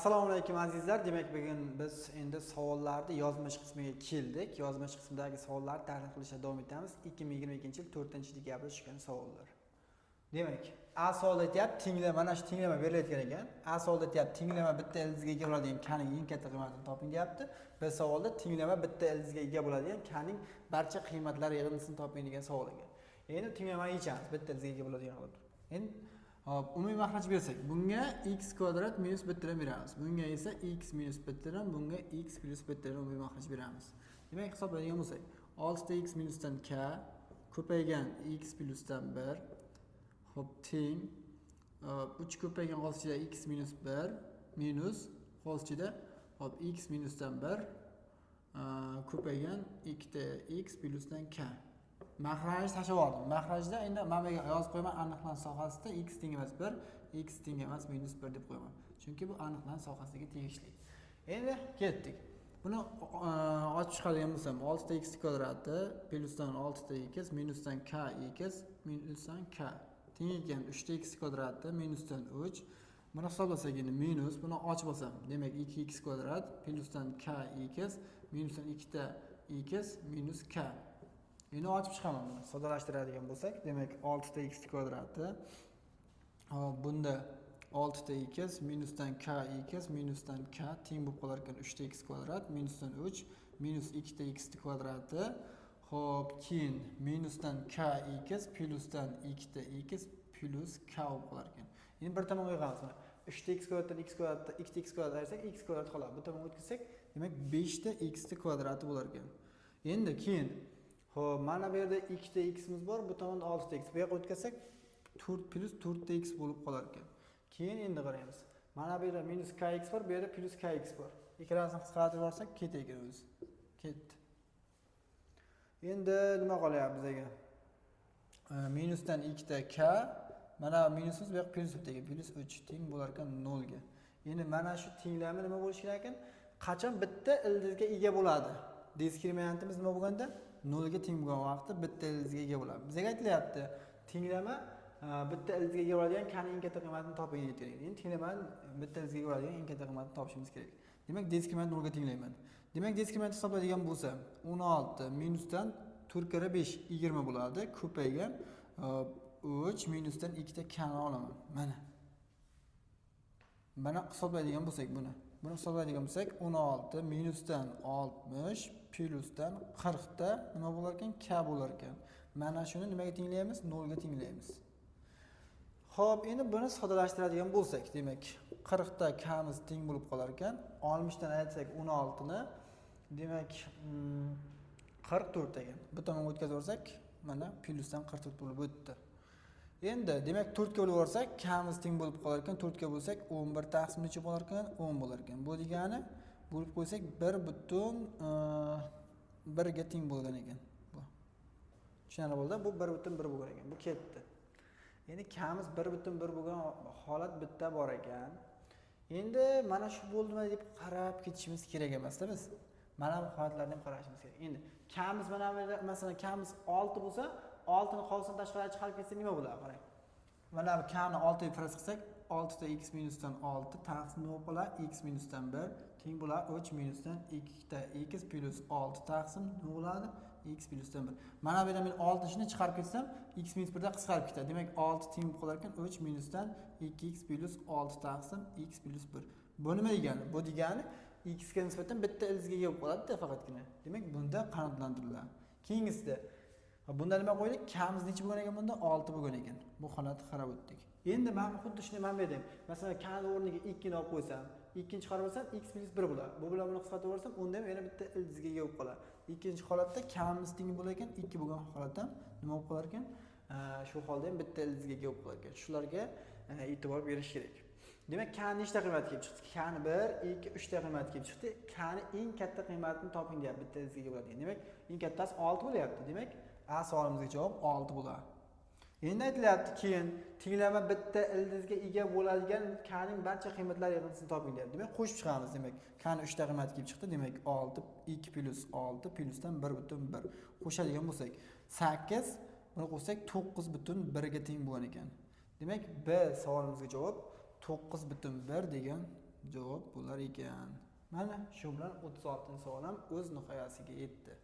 Assalomu alaykum azizlar. Demak, bugun biz endi savollarni yozmish qismiga keldik. Yozmish qismidagi savollarni tahlil qilishga davom etamiz. 2022-yil 4-dekabrda tushgan savollar. Demak, A savol aytyapti, tinglama, mana shu tinglama berilayotgan ekan. A savolda aytyapti, tinglama bitta ildizga ega bo'ladigan kaning eng katta qiymatini toping deyapti. B savolda tinglama bitta ildizga ega bo'ladigan kaning barcha qiymatlari yig'indisini toping degan savol ekan. Endi tinglamani yechamiz, bitta ildizga ega bo'ladigan qilib. Endi umumiy makhraj bersak, bunga x kvadrat minus bittadan beramiz. Bunga esa x minus bittadan, bunga x plus bittadan umumiy makhraj beramiz. Demak, hisoblaydigan bo'lsak, 6x minusdan k ko'paygan x plusdan 1 hop teng 3 ko'paygan qolsa x minus 1 minus qolsa hop x minusdan 1 ko'paygan 2x plusdan k. Makhrajni tashlab oldim. Makhrajda endi men bunga yozib qo'yaman, aniqlanish sohasida x teng emas 1, x teng emas minus 1 deb qo'yaman. Chunki bu aniqlanish sohasiga tegishli. Endi ketdik. Buni ochib chiqadigan bo'lsam, 6x kvadrati plusdan 6x minusdan kx minusdan k teng ekan 3x kvadrati minusdan 3. Buni hisoblasak endi minus, buni ochib olsam, demak 2x kvadrat plusdan kx minusdan 2x minus k. Endi ochib chiqaman buni. Soddalashtiradigan bo'lsak, demak 6x kvadrati bunda 6x minusdan kx minusdan k teng bo'lib qolar ekan 3x kvadrat minusdan 3 minus 2x kvadrati hop keyin minusdan kx plusdan 2x plus k bo'lib qolar ekan. Endi bir tomonga qo'yamiz mana. 3x kvadratdan x kvadratdan 2x kvadrat aytsak x kvadrat qoladi. Bu tomonga o'tkazsak, demak 5 ta x kvadrati bo'lar ekan. Endi keyin hop, mana bu yerda 2 ta x'imiz bor, bu tomonda 6 ta x. Bu yoqqa o'tkazsak 4 plus 4 ta x bo'lib qolar ekan. Keyin endi qaraymiz. Mana bu yerda minus kx bor, bu yerda plus kx bor. Ikkalasini qisqartirib yuborsak ketadi ekan o'zi. Ketdi. Endi nima qolyapti bizga? Minusdan 2 ta k, mana minusimiz bu yoq plus ekan, plus 3 teng bo'lar ekan 0 ga. Endi mana shu tenglami nima bo'lishi kerak ekan? Qachon bitta ildizga ega bo'ladi? Diskriminantimiz nima bo'lganda 0 ga teng bo'lgan vaqtda bitta ildizga ega bo'ladi. Bizga aytilyapti, tenglama bitta ildizga ega bo'ladigan kaning eng katta qiymatini toping deyilgan. Endi tenglamani bitta ildizga ega bo'ladigan eng katta qiymatini topishimiz kerak. Demak, diskriminant 0 ga tenglayman. Demak, diskriminant hisoblaydigan bo'lsam, 16 minusdan 4 kara 5 20 bo'ladi. Ko'paygan 3 minusdan 2 ta kani olaman. Mana hisoblaydigan bo'lsak buni. Buni hisoblaydigan bo'lsak, 16 minusdan 60 plusdan 40 ta nima bo'lar ekan? K bo'lar ekan. Mana shuni nimaga tenglaymiz? 0 ga tenglaymiz. Xo'p, endi buni soddalashtiradigan bo'lsak, demak 40 ta kamiz teng bo'lib qolar ekan. 60 dan aytsak 16 ni, demak 44 ekan. Bu tomonga o'tkazib olsak, mana plusdan 44 bo'lib o'tdi. Endi demak 4 ga bo'lib olsak, kamiz teng bo'lib qolar ekan. 4 ga bo'lsak 11 taqsim necha bo'lar ekan? 10 bo'lar ekan. Bu degani bo'lib qo'ysak 1 ga teng bo'lgan ekan. Bu. Tushunarli bo'ldi? Bu 1 bo'lgan ekan. Bu ketdi. Endi kamiz 1 bo'lgan holat bitta bor ekan. Endi mana shu bo'ldimi deb qarab ketishimiz kerak emas-da biz. Mana bu holatlarni ham qarashimiz kerak. Endi kamiz mana bu masalan kamiz 6 bo'lsa, 6 ni qolsin tashqariga chiqarib ketsa nima bo'ladi? Qarang. Mana bu kani 6 ga faraz qilsak, 6 ta x minusdan 6 taqsim nima bo'ladi? X minusdan 1 teng bo'ladi 3 minusdan 2 ta x plus 6 taqsim nima bo'ladi? X plusdan 1. Mana bu yerdan men 6 ni chiqarib ketsam, x minus 1 dan qisqarib ketadi. Demak 6 teng bo'lib qolar ekan 3 minusdan 2x plus 6 taqsim x plus 1. Bu nima degani? Bu degani x ga nisbatan bitta ildizga ega bo'lib qoladi-da faqatgina. Demak bunda qanoatlantiriladi. Keyingisida bunda nima qo'ydik? Kamiz necha bo'lgan ekan bunda? 6 bo'lgan ekan. Bu holatni qarab o'tdik. Endi men xuddi shuni men berdim. Masalan, kani o'rniga 2 ni olib qo'ysam, 2 ni chiqarib olsam x minus 1 bo'ladi. Bu bilan buni qisqartirib yuborsam, unda ham yana bitta ildizga ega bo'lib qoladi. Ikkinchi holatda kamiz teng bo'lar ekan, 2 bo'lgan holatda nima bo'lib qolar ekan? Shu holda ham bitta ildizga ega bo'lib qolar ekan. Shularga e'tibor berish kerak. Demak, kani nechta qiymat kelib chiqdi? Kani 1, 2, 3 ta qiymat kelib chiqdi. Kani eng katta qiymatini toping deyapti, bitta ildizga ega bo'ladi. Demak, eng kattasi 6 bo'lyapti. Demak, A savolimizga javob 6 bo'ladi. Endi aytilyapti, keyin tenglama bitta ildizga ega bo'ladigan kaning barcha qiymatlari yig'indisini toping deyapti. Demak, qo'shib chiqamiz. Demak, kani 3 ta qiymat kelib chiqdi. Demak, 6 2 plus 6 plusdan 1/1. Qo'shadigan bo'lsak, 8, buni qo'shsak 9/1 ga teng bo'lgan ekan. Demak, B savolimizga javob 9/1 degan Javob bular ekan. Mana shu bilan 36-savol ham o'z nihoyasiga yetdi.